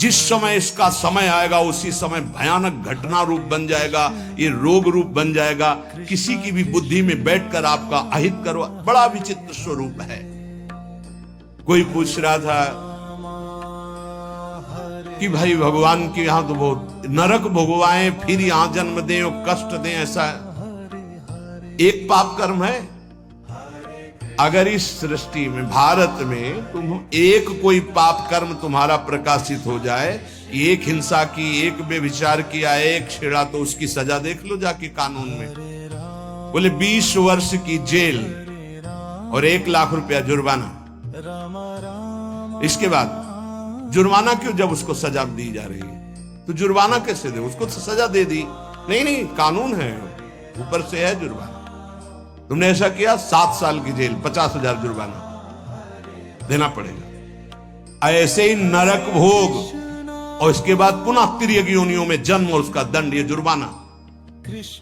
जिस समय इसका समय आएगा उसी समय भयानक घटना रूप बन जाएगा, ये रोग रूप बन जाएगा, किसी की भी बुद्धि में बैठकर आपका अहित करो। बड़ा विचित्र स्वरूप है। कोई पूछ रहा था कि भाई भगवान के यहां तो बहुत नरक भोगवाएं फिर यहां जन्म दें और कष्ट दें, ऐसा एक पाप कर्म है? अगर इस सृष्टि में भारत में तुम एक कोई पाप कर्म तुम्हारा प्रकाशित हो जाए, एक हिंसा की, एक व्यभिचार किया, एक छेड़ा, तो उसकी सजा देख लो जाके कानून में। बोले 20 वर्ष की जेल और 1 लाख रुपया जुर्माना। इसके बाद जुर्माना क्यों, जब उसको सजा दी जा रही है तो जुर्माना कैसे दे? उसको तो सजा दे दी। नहीं, कानून है, ऊपर से है जुर्माना। तुमने ऐसा किया 7 साल की जेल, 50,000 जुर्माना देना पड़ेगा। ऐसे ही नरक भोग और इसके बाद पुनः तिर्यक योनियों में जन्म और उसका दंड, ये जुर्माना।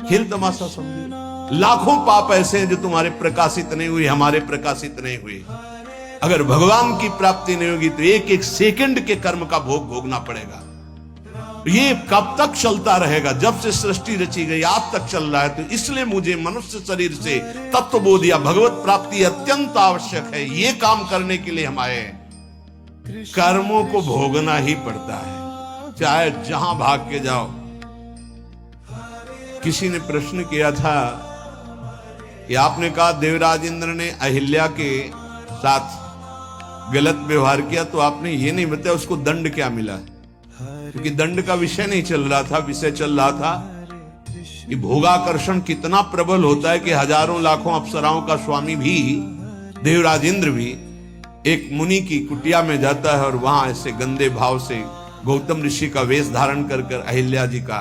खेल तमाशा समझो। लाखों पाप ऐसे हैं जो तुम्हारे प्रकाशित नहीं हुए, हमारे प्रकाशित नहीं हुए। अगर भगवान की प्राप्ति नहीं होगी तो एक एक सेकंड के कर्म का भोग भोगना पड़ेगा। ये कब तक चलता रहेगा? जब से सृष्टि रची गई आज तक चल रहा है। तो इसलिए मुझे मनुष्य शरीर से तत्वबोध या भगवत प्राप्ति अत्यंत आवश्यक है। ये काम करने के लिए हम आए हैं। कर्मों को भोगना ही पड़ता है, चाहे जहां भाग के जाओ। किसी ने प्रश्न किया था कि आपने कहा देवराज इंद्र ने अहिल्या के साथ गलत व्यवहार किया, तो आपने ये नहीं बताया उसको दंड क्या मिला। क्योंकि दंड का विषय नहीं चल रहा था, विषय चल रहा था कि भोगाकर्षण कितना प्रबल होता है कि हजारों लाखों अप्सराओं का स्वामी भी, देवराज इंद्र भी, एक मुनि की कुटिया में जाता है और वहां ऐसे गंदे भाव से गौतम ऋषि का वेश धारण कर कर अहिल्या जी का,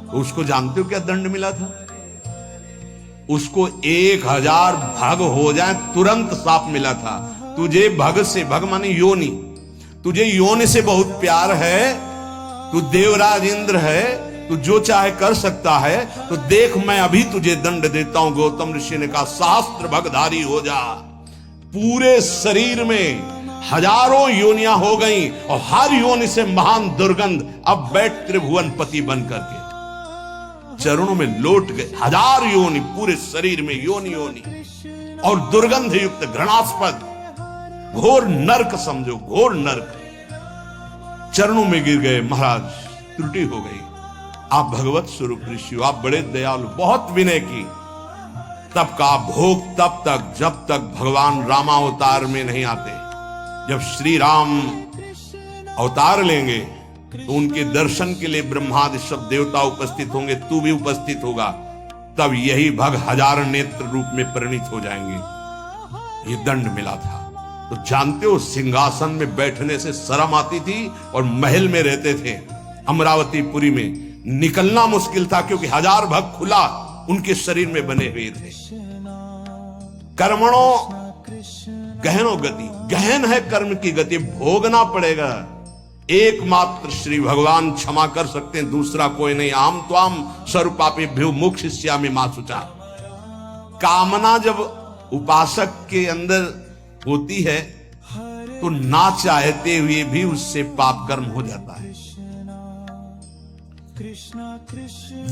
तो उसको जानते हो क्या दंड मिला था? उसको 1000 भग हो जाए तुरंत साफ मिला था। तुझे भग से, भग माने योनि, तुझे योनि से बहुत प्यार है, तू देवराज इंद्र है, तू जो चाहे कर सकता है, तो देख मैं अभी तुझे दंड देता हूं। गौतम ऋषि ने कहा सहस्त्र भगधारी हो जा। पूरे शरीर में हजारों योनियां हो गई और हर योनि से महान दुर्गंध। अब बैठ त्रिभुवन पति बन करके चरणों में लौट गए। 1000 योनि पूरे शरीर में, योनि योनि और दुर्गंध युक्त घृणास्पद घोर नर्क, समझो घोर नर्क। चरणों में गिर गए। महाराज त्रुटि हो गई, आप भगवत स्वरूप ऋषि हो, आप बड़े दयालु, बहुत विनय की। तब का भोग तब तक जब तक भगवान रामावतार में नहीं आते। जब श्री राम अवतार लेंगे तो उनके दर्शन के लिए ब्रह्मादि सब देवता उपस्थित होंगे, तू भी उपस्थित होगा। तब यही भग 1000 नेत्र रूप में परिणित हो जाएंगे। ये दंड मिला था। तो जानते हो सिंहासन में बैठने से शर्म आती थी और महल में रहते थे अमरावतीपुरी में, निकलना मुश्किल था क्योंकि 1000 भग खुला उनके शरीर में बने हुए थे। कर्मणों गहनो गति, गहन है कर्म की गति, भोगना पड़ेगा। एकमात्र श्री भगवान क्षमा कर सकते हैं, दूसरा कोई नहीं। आम त्वाम सर्वपापेभ्यो मोक्षयिष्यामि मा शुचा। कामना जब उपासक के अंदर होती है तो ना चाहते हुए भी उससे पाप कर्म हो जाता है।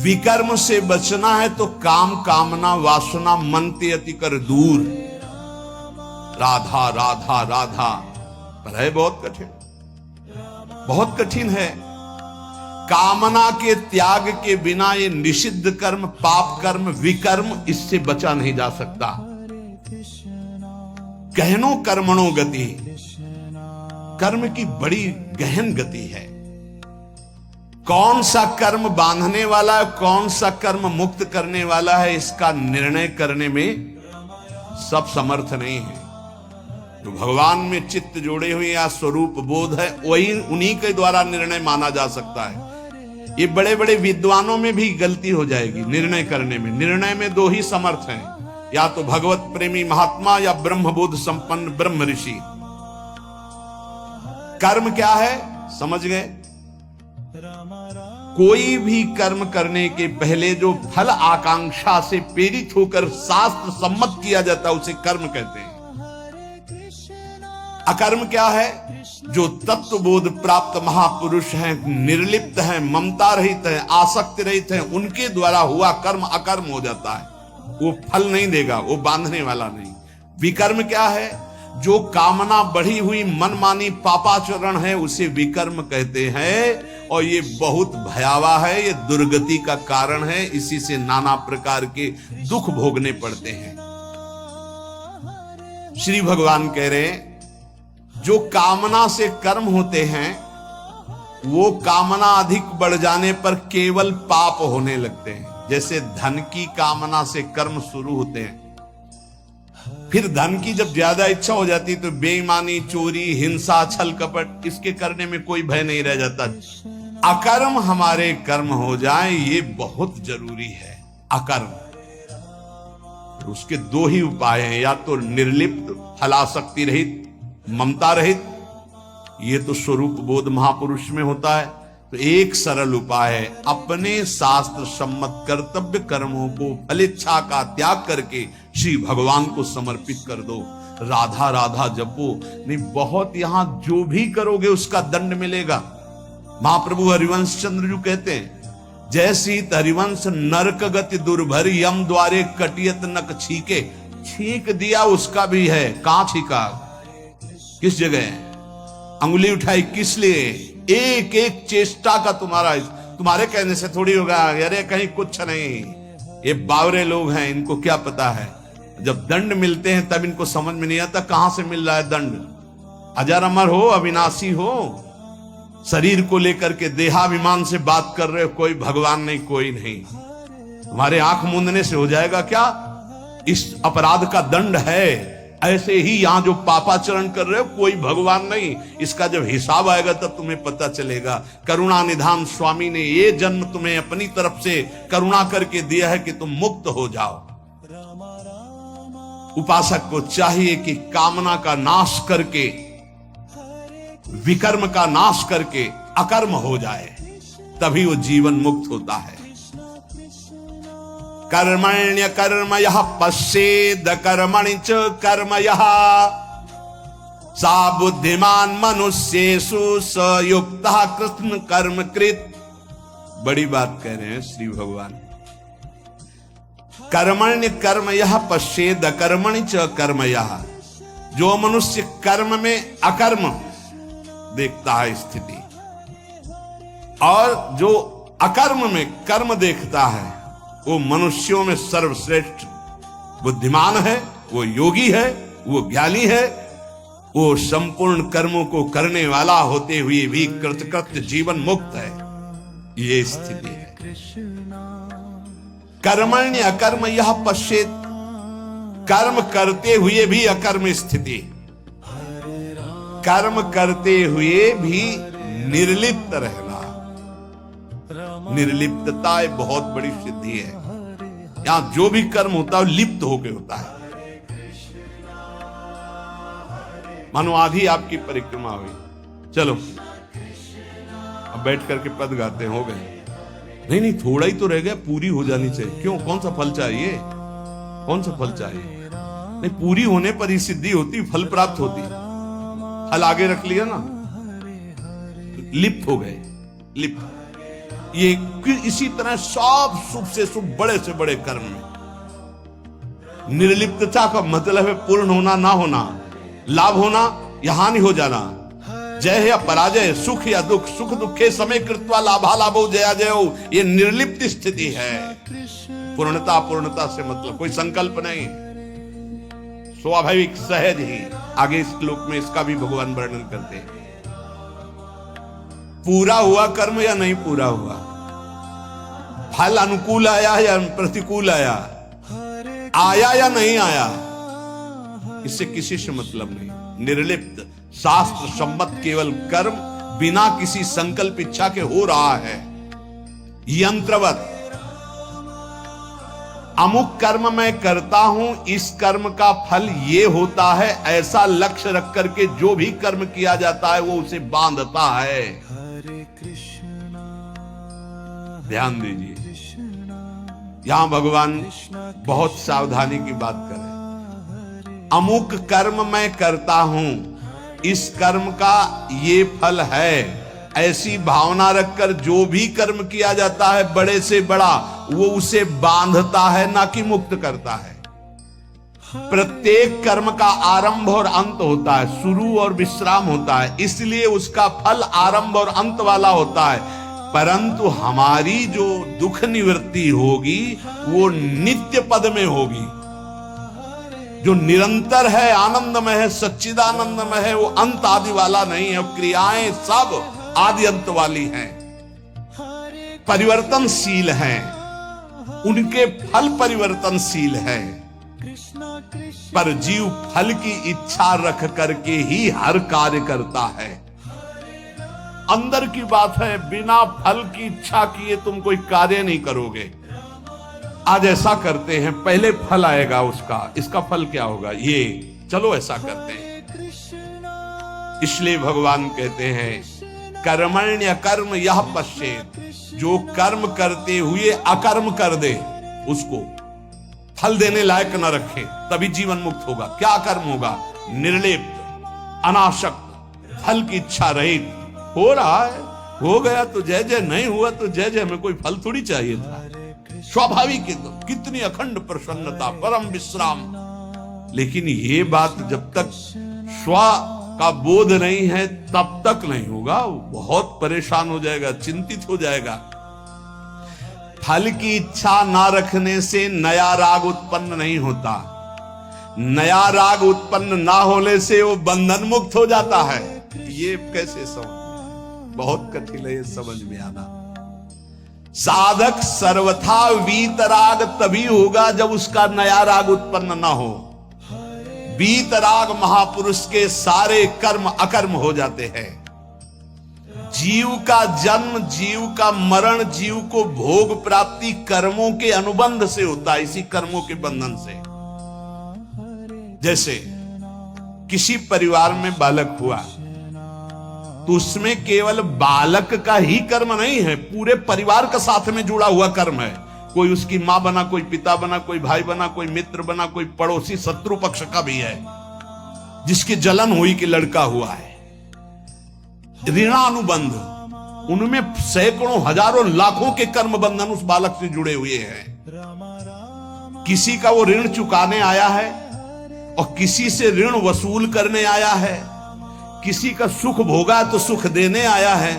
विकर्म से बचना है तो काम कामना वासना मन ते अति कर दूर। राधा राधा राधा, पर है बहुत कठिन, बहुत कठिन है। कामना के त्याग के बिना ये निषिद्ध कर्म, पाप कर्म, विकर्म, इससे बचा नहीं जा सकता। गहनो कर्मणो गति, कर्म की बड़ी गहन गति है। कौन सा कर्म बांधने वाला है, कौन सा कर्म मुक्त करने वाला है, इसका निर्णय करने में सब समर्थ नहीं है। जो भगवान में चित्त जोड़े हुए या स्वरूप बोध है, वही उन्हीं के द्वारा निर्णय माना जा सकता है। ये बड़े बड़े विद्वानों में भी गलती हो जाएगी निर्णय करने में। निर्णय में 2 ही समर्थ हैं, या तो भगवत प्रेमी महात्मा या ब्रह्मबोध संपन्न ब्रह्म ऋषि। कर्म क्या है समझ गए? कोई भी कर्म करने के पहले जो फल आकांक्षा से प्रेरित होकर शास्त्र सम्मत किया जाता है उसे कर्म कहते हैं। अकर्म क्या है? जो तत्वबोध प्राप्त महापुरुष हैं, निर्लिप्त हैं, ममता रहित हैं, आसक्ति रहित हैं, उनके द्वारा हुआ कर्म अकर्म हो जाता है। वो फल नहीं देगा, वो बांधने वाला नहीं। विकर्म क्या है? जो कामना बढ़ी हुई मनमानी पापाचरण है उसे विकर्म कहते हैं, और ये बहुत भयावह है, ये दुर्गति का कारण है। इसी से नाना प्रकार के दुख भोगने पड़ते हैं। श्री भगवान कह रहे हैं जो कामना से कर्म होते हैं वो कामना अधिक बढ़ जाने पर केवल पाप होने लगते हैं। जैसे धन की कामना से कर्म शुरू होते हैं, फिर धन की जब ज्यादा इच्छा हो जाती है तो बेईमानी, चोरी, हिंसा, छल कपट, इसके करने में कोई भय नहीं रह जाता। अकर्म हमारे कर्म हो जाए ये बहुत जरूरी है। अकर्म, उसके दो ही उपाय हैं, या तो निर्लिप्त, फलासक्ति रहित, ममता रहित, ये तो स्वरूप बोध महापुरुष में होता है। तो एक सरल उपाय है, अपने शास्त्र सम्मत कर्तव्य कर्मों को फलेच्छा का त्याग करके श्री भगवान को समर्पित कर दो। राधा राधा जपो, नहीं बहुत यहां जो भी करोगे उसका दंड मिलेगा। महाप्रभु हरिवंश चंद्र जी कहते हैं, जैसी हरिवंश नरक गति दुर्भर, यम द्वारे कटियत नक छीके। छींक दिया उसका भी है, कहां छीका, किस जगह, अंगुली उठाई किस लिए? एक एक चेष्टा का तुम्हारे कहने से थोड़ी होगा। अरे कहीं कुछ नहीं, ये बावरे लोग हैं, इनको क्या पता है। जब दंड मिलते हैं तब इनको समझ में नहीं आता कहां से मिल रहा है दंड। अजर अमर हो, अविनाशी हो, शरीर को लेकर के देहाभिमान से बात कर रहे हो, कोई भगवान नहीं, कोई नहीं। तुम्हारे आंख मूंदने से हो जाएगा क्या? इस अपराध का दंड है। ऐसे ही यहां जो पापाचरण कर रहे हो कोई भगवान नहीं, इसका जब हिसाब आएगा तब तुम्हें पता चलेगा। करुणा निधान स्वामी ने ये जन्म तुम्हें अपनी तरफ से करुणा करके दिया है कि तुम मुक्त हो जाओ। उपासक को चाहिए कि कामना का नाश करके, विकर्म का नाश करके अकर्म हो जाए, तभी वो जीवन मुक्त होता है। कर्मण्य कर्म यह पश्येद कर्मणि च कर्म यह, सा बुद्धिमान मनुष्येषु स युक्तः कृष्ण कर्म कृत। बड़ी बात कह रहे हैं श्री भगवान। कर्मण्य कर्म यह पश्येद कर्मणि च कर्म यह, जो मनुष्य कर्म में अकर्म देखता है स्थिति, और जो अकर्म में कर्म देखता है, वो मनुष्यों में सर्वश्रेष्ठ बुद्धिमान है, वो योगी है, वो ज्ञानी है, वो संपूर्ण कर्मों को करने वाला होते हुए भी कृतकृत्य जीवन मुक्त है। ये स्थिति है। कर्मण्य अकर्म यह पश्येत, कर्म करते हुए भी अकर्म स्थिति, कर्म करते हुए भी निर्लिप्त रहना। निर्लिप्तता बहुत बड़ी सिद्धि है। यहां जो भी कर्म होता है लिप्त होकर होता है। मानो आधी आपकी परिक्रमा हुई, चलो अब बैठ करके पद गाते हैं, हो गए। नहीं नहीं, थोड़ा ही तो रह गया, पूरी हो जानी चाहिए। क्यों, कौन सा फल चाहिए, कौन सा फल चाहिए? नहीं, पूरी होने पर ही सिद्धि होती, फल प्राप्त होती। फल आगे रख लिया ना, लिप्त हो गए, लिप्त। ये इसी तरह सब शुभ से शुभ, बड़े से बड़े कर्म में निर्लिप्तता का मतलब है पूर्ण होना, ना होना, लाभ होना या हानि हो जाना, जय या पराजय, सुख या दुख, सुख दुखे समय कृत्वा लाभा लाभो जया जयो। ये निर्लिप्त स्थिति है। पूर्णता पूर्णता से मतलब कोई संकल्प नहीं, स्वाभाविक सहज ही। आगे इस श्लोक में इसका भी भगवान वर्णन करते हैं। पूरा हुआ कर्म या नहीं पूरा हुआ, फल अनुकूल आया या प्रतिकूल आया, आया या नहीं आया, इससे किसी से मतलब नहीं। निर्लिप्त शास्त्र सम्मत केवल कर्म बिना किसी संकल्प इच्छा के हो रहा है। यंत्रवत अमुक कर्म मैं करता हूं, इस कर्म का फल ये होता है, ऐसा लक्ष्य रख करके जो भी कर्म किया जाता है वो उसे बांधता है। ध्यान दीजिए, यहां भगवान बहुत सावधानी की बात कर रहे हैं। अमुक कर्म मैं करता हूं, इस कर्म का ये फल है, ऐसी भावना रखकर जो भी कर्म किया जाता है बड़े से बड़ा, वो उसे बांधता है ना कि मुक्त करता है। प्रत्येक कर्म का आरंभ और अंत होता है, शुरू और विश्राम होता है, इसलिए उसका फल आरंभ और अंत वाला होता है। परंतु हमारी जो दुख निवृत्ति होगी वो नित्य पद में होगी, जो निरंतर है, आनंदमय है, सच्चिदानंदमय है, वो अंत आदि वाला नहीं है। क्रियाएं सब आदि अंत वाली हैं, परिवर्तनशील हैं, उनके फल परिवर्तनशील हैं, पर जीव फल की इच्छा रख करके ही हर कार्य करता है। अंदर की बात है, बिना फल की इच्छा किए तुम कोई कार्य नहीं करोगे। आज ऐसा करते हैं, पहले फल आएगा उसका, इसका फल क्या होगा, ये चलो ऐसा करते हैं। इसलिए भगवान कहते हैं कर्मण्य कर्म यह पश्चेत, जो कर्म करते हुए अकर्म कर दे उसको फल देने लायक न रखे, तभी जीवन मुक्त होगा। क्या कर्म होगा, निर्लिप्त, अनासक्त, फल की इच्छा रहित। हो रहा है, हो गया तो जय जय, नहीं हुआ तो जय जय, हमें कोई फल थोड़ी चाहिए था। स्वाभाविक एकदम, कितनी अखंड प्रसन्नता, परम विश्राम। लेकिन ये बात जब तक स्व का बोध नहीं है तब तक नहीं होगा, बहुत परेशान हो जाएगा, चिंतित हो जाएगा। फल की इच्छा ना रखने से नया राग उत्पन्न नहीं होता, नया राग उत्पन्न ना होने से वो बंधन मुक्त हो जाता है। ये कैसे समझ, बहुत कठिन है ये समझ में आना। साधक सर्वथा वीतराग तभी होगा जब उसका नया राग उत्पन्न ना हो। वीतराग महापुरुष के सारे कर्म अकर्म हो जाते हैं। जीव का जन्म, जीव का मरण, जीव को भोग प्राप्ति कर्मों के अनुबंध से होता है, इसी कर्मों के बंधन से। जैसे किसी परिवार में बालक हुआ तो उसमें केवल बालक का ही कर्म नहीं है, पूरे परिवार का साथ में जुड़ा हुआ कर्म है। कोई उसकी मां बना, कोई पिता बना, कोई भाई बना, कोई मित्र बना, कोई पड़ोसी शत्रु पक्ष का भी है जिसकी जलन हुई कि लड़का हुआ है। ऋणानुबंध, उनमें सैकड़ों हजारों लाखों के कर्म बंधन उस बालक से जुड़े हुए हैं। किसी का वो ऋण चुकाने आया है और किसी से ऋण वसूल करने आया है, किसी का सुख भोगा तो सुख देने आया है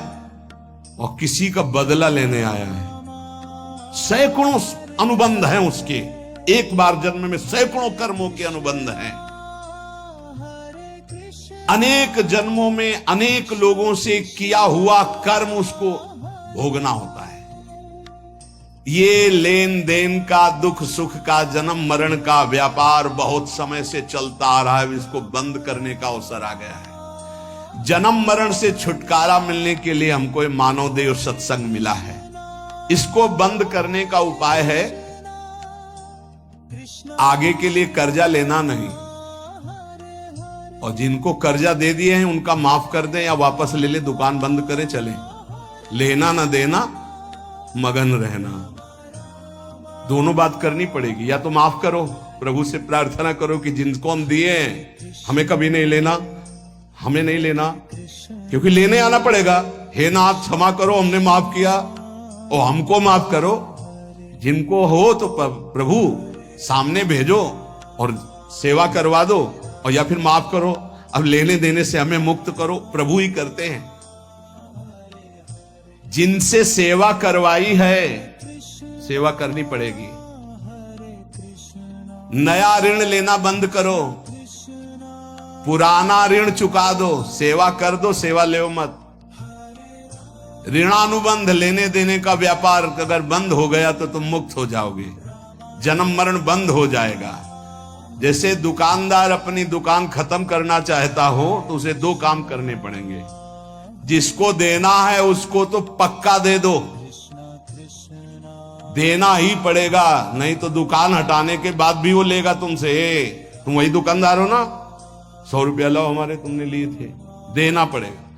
और किसी का बदला लेने आया है। सैकड़ों अनुबंध हैं उसके, एक बार जन्म में सैकड़ों कर्मों के अनुबंध हैं। अनेक जन्मों में अनेक लोगों से किया हुआ कर्म उसको भोगना होता है। ये लेन देन का, दुख सुख का, जन्म मरण का व्यापार बहुत समय से चलता आ रहा है, इसको बंद करने का अवसर आ गया है। जन्म मरण से छुटकारा मिलने के लिए हमको मानव देव सत्संग मिला है। इसको बंद करने का उपाय है आगे के लिए कर्जा लेना नहीं, और जिनको कर्जा दे दिए हैं उनका माफ कर दें या वापस ले ले, दुकान बंद करे चले। लेना ना देना, मगन रहना, दोनों बात करनी पड़ेगी। या तो माफ करो, प्रभु से प्रार्थना करो कि जिनको हम दिए हैं हमें कभी नहीं लेना, हमें नहीं लेना, क्योंकि लेने आना पड़ेगा। हे नाथ क्षमा करो, हमने माफ किया, और हमको माफ करो। जिनको हो तो प्रभु सामने भेजो और सेवा करवा दो, और या फिर माफ करो। अब लेने देने से हमें मुक्त करो, प्रभु ही करते हैं। जिनसे सेवा करवाई है सेवा करनी पड़ेगी। नया ऋण लेना बंद करो, पुराना ऋण चुका दो, सेवा कर दो, सेवा ले मत। ऋणानुबंध, लेने देने का व्यापार अगर बंद हो गया तो तुम मुक्त हो जाओगे, जन्म मरण बंद हो जाएगा। जैसे दुकानदार अपनी दुकान खत्म करना चाहता हो तो उसे दो काम करने पड़ेंगे। जिसको देना है उसको तो पक्का दे दो, देना ही पड़ेगा, नहीं तो दुकान हटाने के बाद भी वो लेगा तुमसे। तुम वही दुकानदार हो ना, 100 रुपया लो हमारे, तुमने लिए थे, देना पड़ेगा।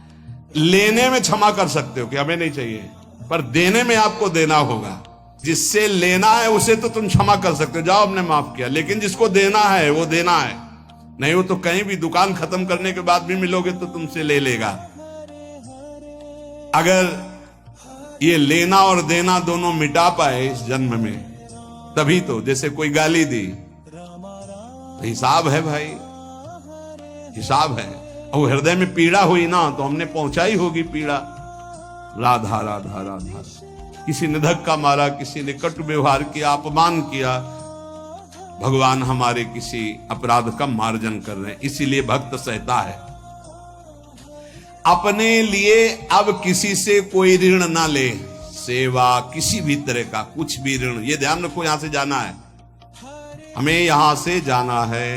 लेने में क्षमा कर सकते हो कि हमें नहीं चाहिए, पर देने में आपको देना होगा। जिससे लेना है उसे तो तुम क्षमा कर सकते हो, जाओ हमने माफ किया, लेकिन जिसको देना है वो देना है। नहीं वो तो कहीं भी दुकान खत्म करने के बाद भी मिलोगे तो तुमसे ले लेगा। अगर ये लेना और देना दोनों मिटा पाए इस जन्म में, तभी तो, जैसे कोई गाली दी तो हिसाब है भाई, हिसाब है। और हृदय में पीड़ा हुई ना तो हमने पहुंचाई होगी पीड़ा। राधा राधा राधा, किसी ने धक्का मारा, किसी ने कटु व्यवहार किया, अपमान किया, भगवान हमारे किसी अपराध का मार्जन कर रहे हैं, इसीलिए भक्त सहता है। अपने लिए अब किसी से कोई ऋण ना ले, सेवा किसी भी तरह का कुछ भी ऋण, ये ध्यान रखो, यहां से जाना है, हमें यहां से जाना है।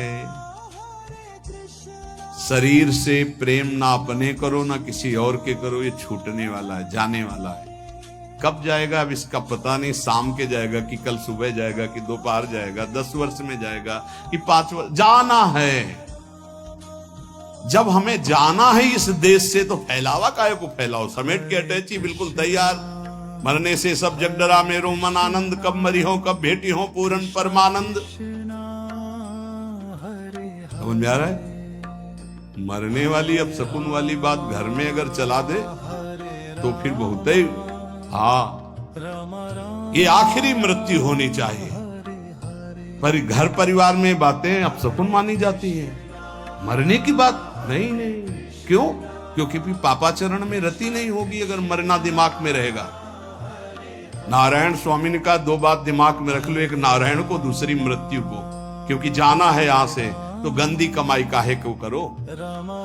शरीर से प्रेम ना अपने करो ना किसी और के करो, ये छूटने वाला है, जाने वाला है। कब जाएगा अब इसका पता नहीं, शाम के जाएगा कि कल सुबह जाएगा कि दोपहर जाएगा, 10 वर्ष में जाएगा कि 5 वर्ष, जाना है। जब हमें जाना है इस देश से तो फैलावा काहे को फैलाओ, समेट के अटैची बिल्कुल तैयार। मरने से सब जग डरा मेरो मन आनंद, कब मरी हो कब भेटी हो पूर्ण परमानंद। समझ में आ रहा है? मरने वाली अब शकुन वाली बात घर में अगर चला दे तो फिर बहुत ही, हाँ ये आखिरी मृत्यु होनी चाहिए, पर घर परिवार में बातें अब शकुन मानी जाती है, मरने की बात नहीं। नहीं क्यों? क्योंकि फिर पापाचरण में रति नहीं होगी अगर मरना दिमाग में रहेगा। नारायण स्वामी ने कहा 2 बात दिमाग में रख लो, एक नारायण को, दूसरी मृत्यु को, क्योंकि जाना है यहां से तो गंदी कमाई काहे को करो,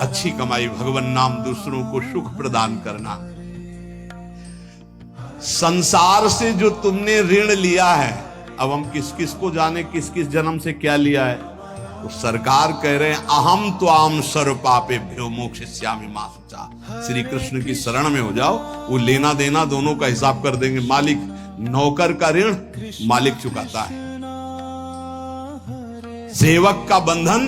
अच्छी कमाई भगवान नाम दूसरों को सुख प्रदान करना। संसार से जो तुमने ऋण लिया है, अब हम किस किस को जाने किस किस जन्म से क्या लिया है, तो सरकार कह रहे हैं अहम त्वाम सर्व पापेभ्यो मोक्षयिष्यामि मा शुचा। श्री कृष्ण की शरण में हो जाओ, वो लेना देना दोनों का हिसाब कर देंगे। मालिक, नौकर का ऋण मालिक चुकाता है, सेवक का बंधन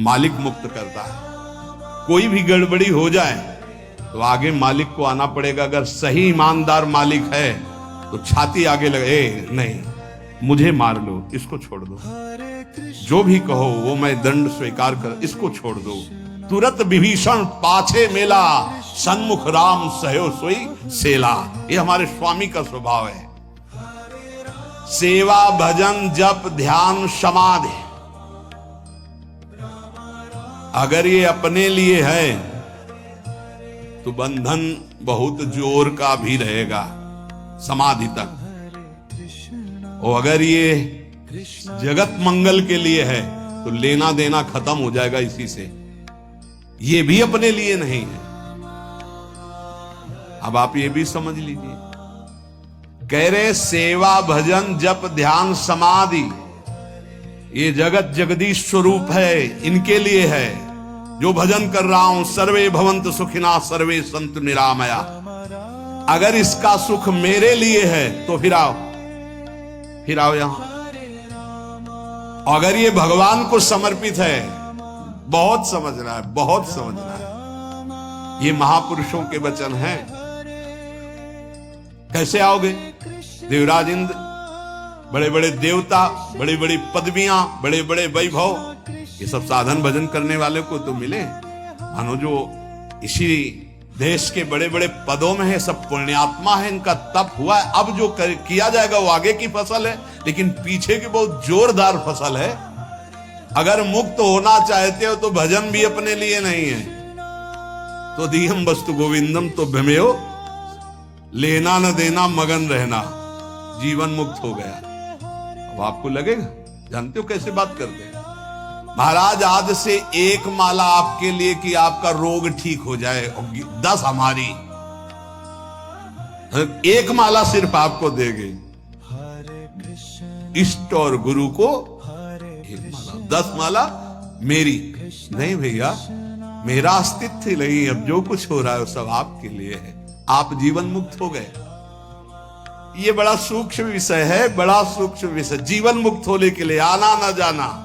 मालिक मुक्त करता है। कोई भी गड़बड़ी हो जाए तो आगे मालिक को आना पड़ेगा। अगर सही ईमानदार मालिक है तो छाती आगे लगे, नहीं मुझे मार लो, इसको छोड़ दो, जो भी कहो वो मैं दंड स्वीकार कर, इसको छोड़ दो। तुरंत विभीषण पाछे मेला, सन्मुख राम सहयो सोई सेला। ये हमारे स्वामी का स्वभाव है। सेवा भजन जप ध्यान समाधि, अगर ये अपने लिए है तो बंधन बहुत जोर का भी रहेगा समाधि तक, और अगर ये जगत मंगल के लिए है तो लेना देना खत्म हो जाएगा इसी से। ये भी अपने लिए नहीं है। अब आप ये भी समझ लीजिए, कह रहे सेवा भजन जप ध्यान समाधि ये जगत जगदीश स्वरूप है, इनके लिए है। जो भजन कर रहा हूं, सर्वे भवन्तु सुखिना सर्वे सन्तु निरामया, अगर इसका सुख मेरे लिए है तो फिर आओ यहां। अगर ये भगवान को समर्पित है, बहुत समझना है, बहुत समझना है, ये महापुरुषों के वचन हैं। कैसे आओगे? देवराज इंद्र, बड़े बड़े देवता, बड़ी बड़ी पदवियां, बड़े बड़े वैभव, ये सब साधन भजन करने वाले को तो मिले। मानो जो इसी देश के बड़े बड़े पदों में है, सब पुण्यात्मा है, इनका तप हुआ है। अब जो किया जाएगा वो आगे की फसल है, लेकिन पीछे की बहुत जोरदार फसल है। अगर मुक्त होना चाहते हो तो भजन भी अपने लिए नहीं है। तो दीहम वस्तु गोविंदम तो भ्रमेयो, लेना न देना मगन रहना, जीवन मुक्त हो गया। अब आपको लगेगा, जानते हो कैसे बात करते हैं महाराज, आज से 1 माला आपके लिए कि आपका रोग ठीक हो जाए, और 10 हमारी। 1 माला सिर्फ आपको देंगे, इष्ट और गुरु को 1 माला, 10 माला मेरी नहीं भैया, मेरा अस्तित्व नहीं। अब जो कुछ हो रहा है वो सब आपके लिए है, आप जीवन मुक्त हो गए। ये बड़ा सूक्ष्म विषय है, बड़ा सूक्ष्म विषय। जीवन मुक्त होने के लिए आना न जाना,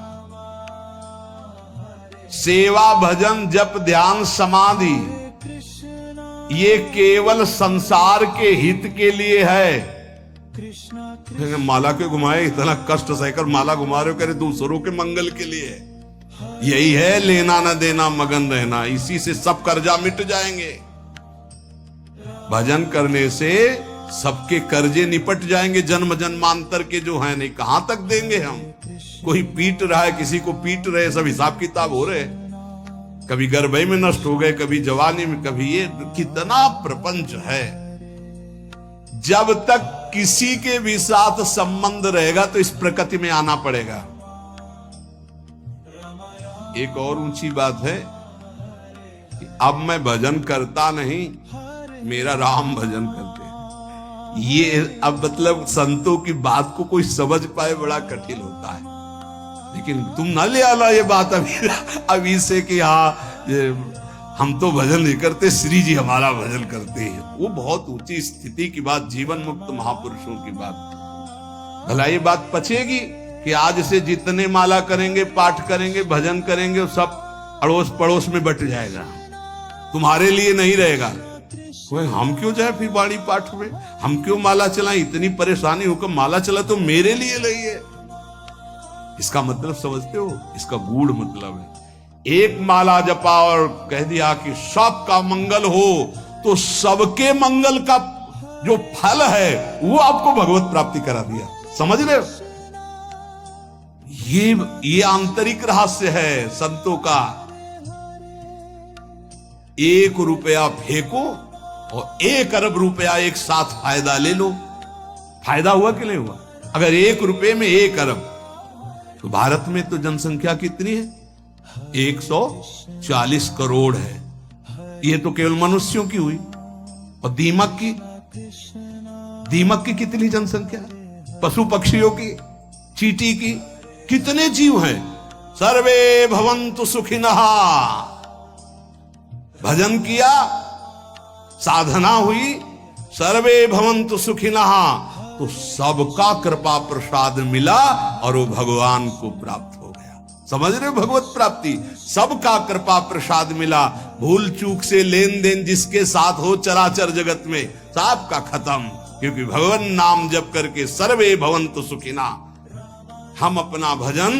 सेवा भजन जप ध्यान समाधि, ये केवल संसार के हित के लिए है। माला के घुमाए, इतना कष्ट सहकर माला घुमा रहे हो, कह रहे दूसरों के मंगल के लिए है। यही है लेना न देना मगन रहना, इसी से सब कर्जा मिट जाएंगे। भजन करने से सबके कर्जे निपट जाएंगे, जन्म जन्मांतर के जो हैं, नहीं कहां तक देंगे हम। कोई पीट रहा है, किसी को पीट रहे, सब हिसाब किताब हो रहे, कभी गर्भई में नष्ट हो गए, कभी जवानी में, कभी ये, कितना प्रपंच है। जब तक किसी के भी साथ संबंध रहेगा तो इस प्रकृति में आना पड़ेगा। एक और ऊंची बात है कि अब मैं भजन करता नहीं, मेरा राम भजन करते हैं। ये अब मतलब संतों की बात को कोई समझ पाए बड़ा कठिन होता है, लेकिन तुम ना ले आना ये बात अभी से कि हाँ हम तो भजन नहीं करते, श्री जी हमारा भजन करते हैं। वो बहुत ऊंची स्थिति की बात, जीवन मुक्त महापुरुषों की बात। भला ये बात पचेगी कि आज से जितने माला करेंगे, पाठ करेंगे, भजन करेंगे, सब अड़ोस पड़ोस में बट जाएगा, तुम्हारे लिए नहीं रहेगा। हम क्यों जाए फिर बाड़ी पाठ में, हम क्यों माला चलाएं, इतनी परेशानी होकर माला चला तो मेरे लिए नहीं है। इसका मतलब समझते हो, इसका गूढ़ मतलब है। एक माला जपा और कह दिया कि सबका मंगल हो, तो सबके मंगल का जो फल है वो आपको भगवत प्राप्ति करा दिया। समझ रहे हो, ये आंतरिक रहस्य है संतों का। 1 रुपया फेंको और 1 अरब रुपया एक साथ फायदा ले लो। फायदा हुआ कि नहीं हुआ? अगर 1 रुपये में 1 अरब, तो भारत में तो जनसंख्या कितनी है? 140 करोड़ है। ये तो केवल मनुष्यों की हुई। और दीमक की कितनी जनसंख्या है? पशु पक्षियों की, चींटी की, कितने जीव हैं? सर्वे भवन्तु सुखिनः। भजन किया, साधना हुई, सर्वे भवन्तु सुखिनः, तो सबका कृपा प्रसाद मिला और वो भगवान को प्राप्त हो गया। समझ रहे हो, भगवत प्राप्ति, सबका कृपा प्रसाद मिला। भूल चूक से लेन देन जिसके साथ हो चराचर जगत में, सबका खत्म, क्योंकि भगवान नाम जप करके सर्वे भवन्तु सुखिनः हम अपना भजन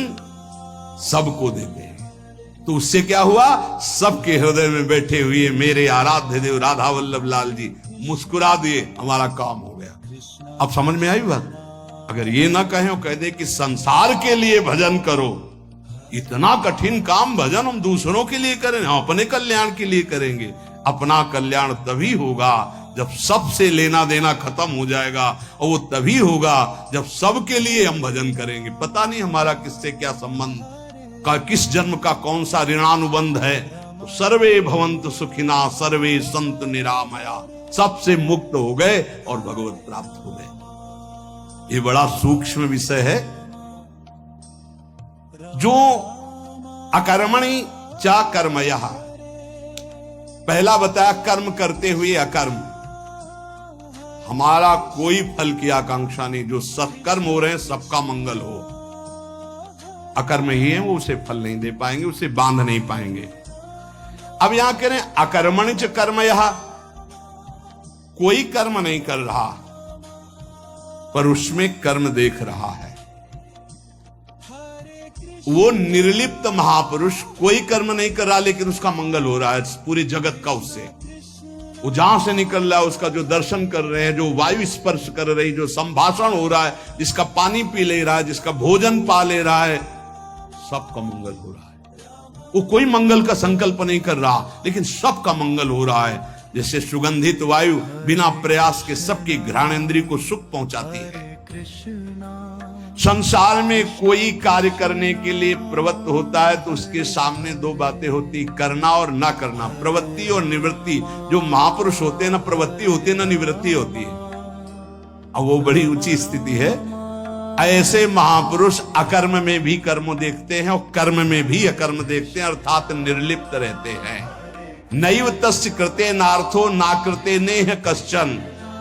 सबको देते हैं। तो उससे क्या हुआ? सबके हृदय में बैठे हुए मेरे आराध्य देव राधा वल्लभ लाल जी मुस्कुरा दिए, हमारा काम हो गया। अब समझ में आई बात? अगर ये ना कहें, कह दे कि संसार के लिए भजन करो, इतना कठिन काम भजन हम दूसरों के लिए करें, हम अपने कल्याण के लिए करेंगे। अपना कल्याण तभी होगा जब सबसे लेना देना खत्म हो जाएगा, और वो तभी होगा जब सबके लिए हम भजन करेंगे। पता नहीं हमारा किससे क्या संबंध का, किस जन्म का कौन सा ऋणानुबंध है। तो सर्वे भवन्तु सुखिनः सर्वे सन्तु निरामया, सबसे मुक्त हो गए और भगवत प्राप्त हो गए। ये बड़ा सूक्ष्म विषय है। जो अकर्मणि च कर्मयः, पहला बताया कर्म करते हुए अकर्म, हमारा कोई फल की आकांक्षा नहीं, जो सत्कर्म हो रहे हैं सबका मंगल हो। अकर्म ही है वो उसे फल नहीं दे पाएंगे, उसे बांध नहीं पाएंगे। अब यहां कह रहे हैं अकर्मणि च कर्मयः, कोई कर्म नहीं कर रहा पर उसमें कर्म देख रहा है। वो निर्लिप्त महापुरुष कोई कर्म नहीं कर रहा, लेकिन उसका मंगल हो रहा है पूरे जगत का। उससे वो जहां से निकल रहा है, उसका जो दर्शन कर रहे हैं, जो वायु स्पर्श कर रही, जो संभाषण हो रहा है, जिसका पानी पी ले रहा है, जिसका भोजन पा ले रहा है, सबका मंगल हो रहा है। वो कोई मंगल का संकल्प नहीं कर रहा, लेकिन सबका मंगल हो रहा है। जैसे सुगंधित वायु बिना प्रयास के सबकी घ्राणेंद्रिय को सुख पहुंचाती है। संसार में कोई कार्य करने के लिए प्रवृत्त होता है तो उसके सामने 2 बातें होती, करना और ना करना, प्रवृत्ति और निवृत्ति। जो महापुरुष होते हैं ना प्रवृत्ति होती है ना निवृत्ति होती है। अब वो बड़ी ऊंची स्थिति है। ऐसे महापुरुष अकर्म में भी कर्म देखते हैं और कर्म में भी अकर्म देखते हैं, अर्थात निर्लिप्त रहते हैं। नैव तस्य कृते नार्थो ना कृते नेह कश्चन,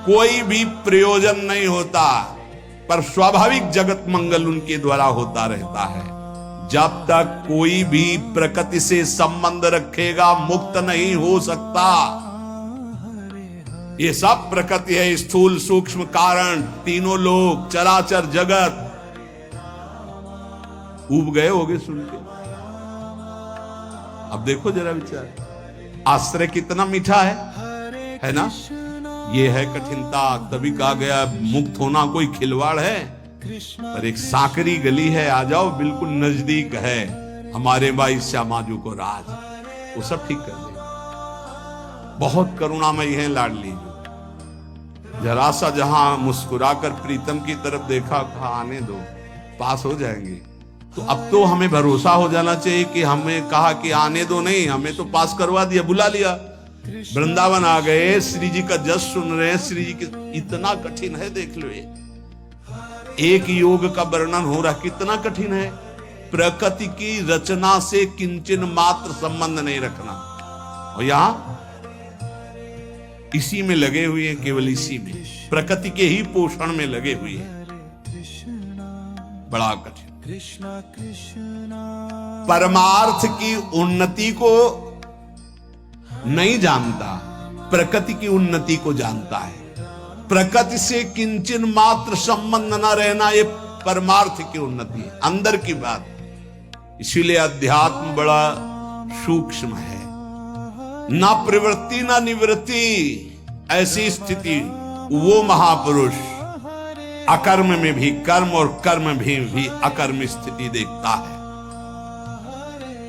कोई भी प्रयोजन नहीं होता, पर स्वाभाविक जगत मंगल उनके द्वारा होता रहता है। जब तक कोई भी प्रकृति से संबंध रखेगा मुक्त नहीं हो सकता। ये सब प्रकृति है, स्थूल सूक्ष्म कारण, तीनों लोग, चराचर जगत। ऊब गए होगे सुन के, अब देखो जरा विचार, आश्रय कितना मीठा है ना। ये है कठिनता, तभी कहा गया मुक्त होना कोई खिलवाड़ है, पर एक साकरी गली है, आ जाओ, बिल्कुल नजदीक है, हमारे भाई श्यामाजू को राज, वो सब ठीक कर देगा। बहुत करुणामयी है लाडली जी। जरा सा जहां मुस्कुराकर प्रीतम की तरफ देखा, कहा आने दो, पास हो जाएंगे। तो अब तो हमें भरोसा हो जाना चाहिए कि हमें कहा कि आने दो नहीं, हमें तो पास करवा दिया, बुला लिया। वृंदावन आ गए, श्री जी का जस सुन रहे हैं, श्री जी की, इतना कठिन है, देख लो ये एक योग का वर्णन हो रहा, कितना कठिन है। प्रकृति की रचना से किंचन मात्र संबंध नहीं रखना, और यहां इसी में लगे हुए हैं, केवल इसी में, प्रकृति के ही पोषण में लगे हुए हैं। बड़ा कठिन। परमार्थ की उन्नति को नहीं जानता, प्रकृति की उन्नति को जानता है। प्रकृति से किंचन मात्र संबंध न रहना, ये परमार्थ की उन्नति है, अंदर की बात। इसीलिए अध्यात्म बड़ा सूक्ष्म है। ना प्रवृत्ति ना निवृत्ति, ऐसी स्थिति वो महापुरुष अकर्म में भी कर्म और कर्म में भी अकर्म स्थिति देखता है।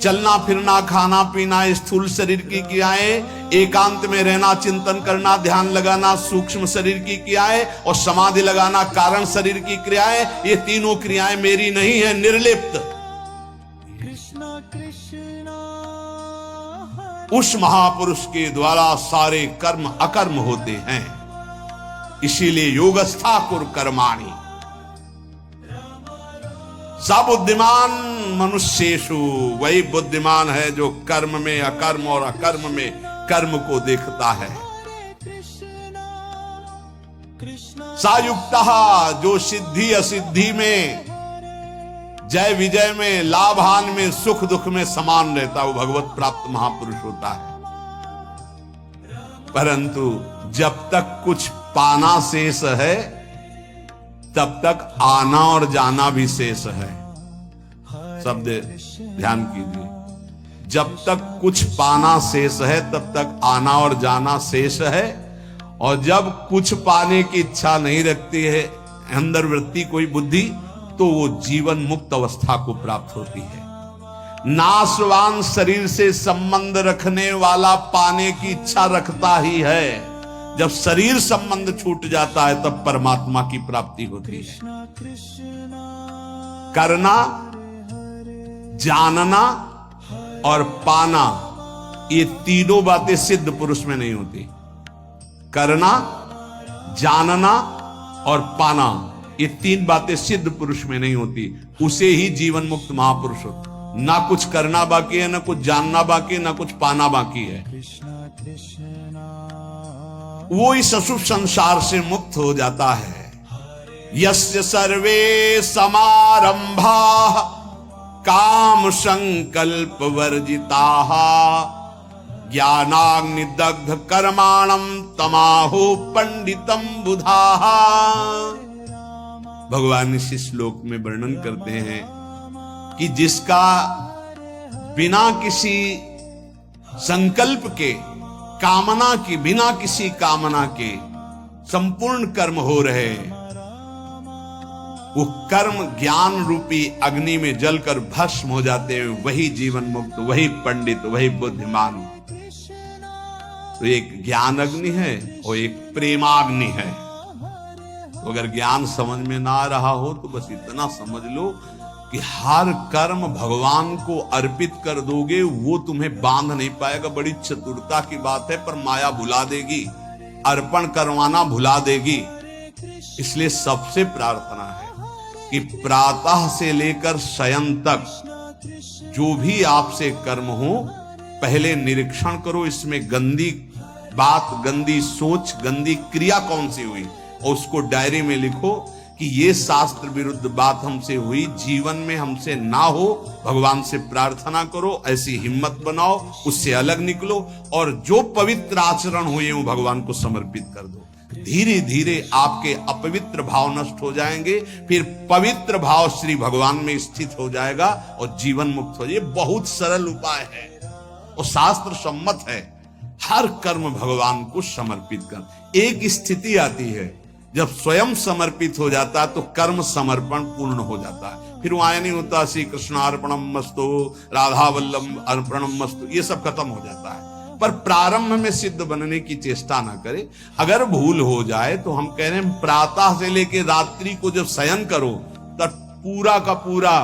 चलना फिरना, खाना पीना, स्थूल शरीर की क्रियाएं, एकांत में रहना, चिंतन करना, ध्यान लगाना, सूक्ष्म शरीर की क्रियाएं, और समाधि लगाना, कारण शरीर की क्रियाएं, ये तीनों क्रियाएं मेरी नहीं है, निर्लिप्त। उस महापुरुष के द्वारा सारे कर्म अकर्म होते हैं। इसीलिए योगस्था कुर कर्माणि, सब बुद्धिमान मनुष्येषु, वही बुद्धिमान है जो कर्म में अकर्म और अकर्म में कर्म को देखता है। सायुक्तः, जो सिद्धि असिद्धि में, जय विजय में, लाभ हानि में, सुख दुख में समान रहता, वो भगवत प्राप्त महापुरुष होता है। परंतु जब तक कुछ पाना शेष है, तब तक आना और जाना भी शेष है। शब्द ध्यान कीजिए, जब तक कुछ पाना शेष है, तब तक आना और जाना शेष है। और जब कुछ पाने की इच्छा नहीं रखती है अंदर वृत्ति कोई बुद्धि, तो वो जीवन मुक्त अवस्था को प्राप्त होती है। नाशवान शरीर से संबंध रखने वाला पाने की इच्छा रखता ही है। जब शरीर संबंध छूट जाता है, तब परमात्मा की प्राप्ति होती है। करना, जानना और पाना, ये तीनों बातें सिद्ध पुरुष में नहीं होती। करना, जानना और पाना, ये तीन बातें सिद्ध पुरुष में नहीं होती। उसे ही जीवन मुक्त महापुरुष होता। ना कुछ करना बाकी है, ना कुछ जानना बाकी है, ना कुछ पाना बाकी है। वो इस अशुभ संसार से मुक्त हो जाता है। यस्य सर्वे समारंभा काम संकल्प वर्जिताः ज्ञानाग्निदग्ध कर्माणं तमाहो पंडितम बुधाः। भगवान इस श्लोक में वर्णन करते हैं कि जिसका बिना किसी संकल्प के, कामना की, बिना किसी कामना के संपूर्ण कर्म हो रहे, वो कर्म ज्ञान रूपी अग्नि में जलकर भस्म हो जाते हैं, वही जीवन मुक्त, वही पंडित, वही बुद्धिमान। तो एक ज्ञान अग्नि है और एक प्रेमाग्नि है। तो अगर ज्ञान समझ में ना आ रहा हो तो बस इतना समझ लो कि हर कर्म भगवान को अर्पित कर दोगे, वो तुम्हें बांध नहीं पाएगा। बड़ी चतुरता की बात है, पर माया भुला देगी, अर्पण करवाना भुला देगी। इसलिए सबसे प्रार्थना है कि प्रातः से लेकर शयन तक जो भी आपसे कर्म हो, पहले निरीक्षण करो, इसमें गंदी बात, गंदी सोच, गंदी क्रिया कौन सी हुई, और उसको डायरी में लिखो कि ये शास्त्र विरुद्ध बात हमसे हुई, जीवन में हमसे ना हो। भगवान से प्रार्थना करो, ऐसी हिम्मत बनाओ, उससे अलग निकलो, और जो पवित्र आचरण हुए वो भगवान को समर्पित कर दो। धीरे धीरे आपके अपवित्र भाव नष्ट हो जाएंगे, फिर पवित्र भाव श्री भगवान में स्थित हो जाएगा और जीवन मुक्त हो जाए। ये बहुत सरल उपाय है, और शास्त्र सम्मत है, हर कर्म भगवान को समर्पित कर। एक स्थिति आती है जब स्वयं समर्पित हो जाता है तो कर्म समर्पण पूर्ण हो जाता है, फिर वहां नहीं होता श्री कृष्णार्पणम मस्तु, राधा वल्लभ अर्पणम मस्तु, ये सब खत्म हो जाता है। पर प्रारंभ में सिद्ध बनने की चेष्टा ना करे। अगर भूल हो जाए तो हम कह रहे हैं प्रातः से लेके रात्रि को जब शयन करो तब पूरा का पूरा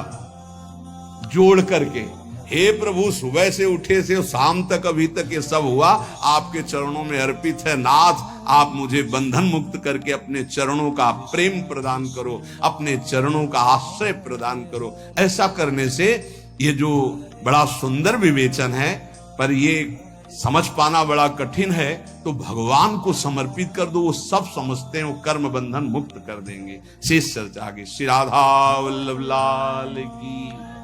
जोड़ करके, हे प्रभु सुबह से उठे से शाम तक अभी तक ये सब हुआ आपके चरणों में अर्पित है नाथ, आप मुझे बंधन मुक्त करके अपने चरणों का प्रेम प्रदान करो, अपने चरणों का आश्रय प्रदान करो। ऐसा करने से ये जो बड़ा सुंदर विवेचन है, पर ये समझ पाना बड़ा कठिन है, तो भगवान को समर्पित कर दो, वो सब समझते हैं, वो कर्म बंधन मुक्त कर देंगे। शेष चर्चा आगे। श्री राधा वल्लभ लाल की।